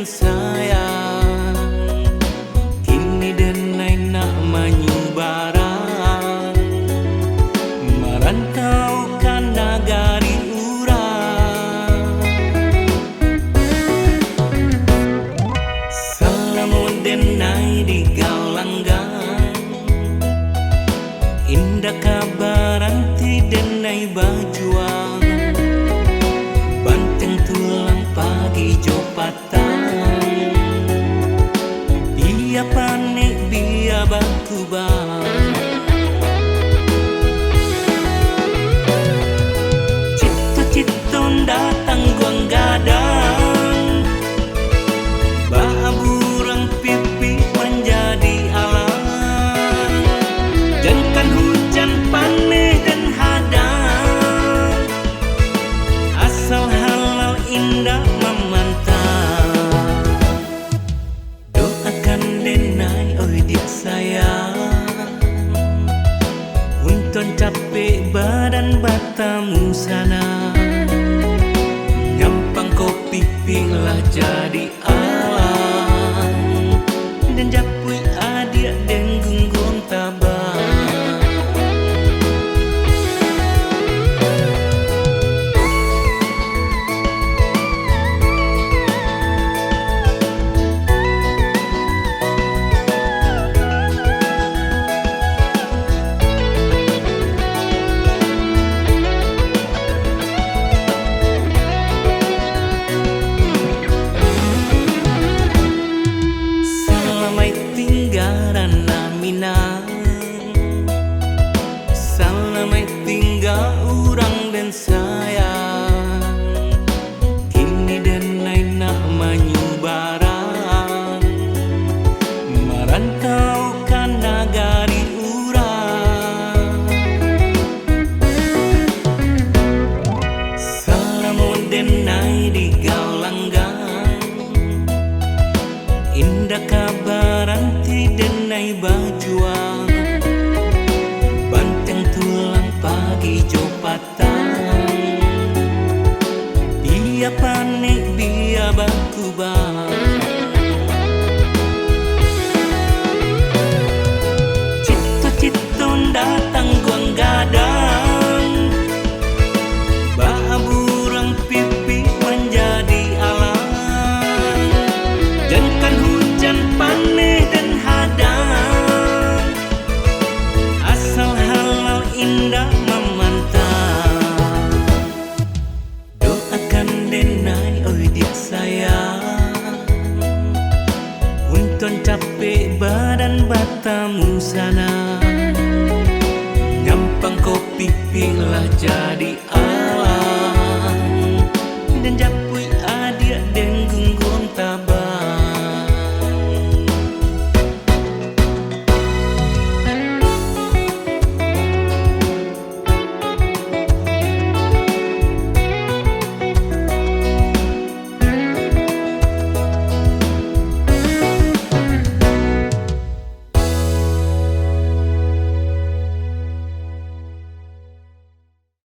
dan sayang, kini denai nak menyubarang, merantau ke nagari urang. Salamun denai di galanggang, indah kabaran ti denai bajuang, banteng tulang pagi jopatan, dia panik dia bakubang. Cito-citon datang guang gadang, baburang pipi menjadi alang, jengkan hujan panih dan hadang, asal halau indah memantau. Doakan denai oi dia sayang, unton capek badan batamu sana, nyampang kopi pilah jadi alang, dan japui adia den gunggung tabang. Salamai tinggal urang dan sayang, kini denai nak menyubarang, merantau ke nagari urang. Salamun denai di galanggang, indah kabaran ti denai bajuang, banteng tulang pagi jopatan, dia panik dia bakubang. Cito-citon datang guang gadang, baburang pipi menjadi alang, jengkan hujan panih dan hadang, asal halau indah memantau. Doakan denai oi dia sayang, unton capek badan batamu sana, nyampang kopi pilah jadi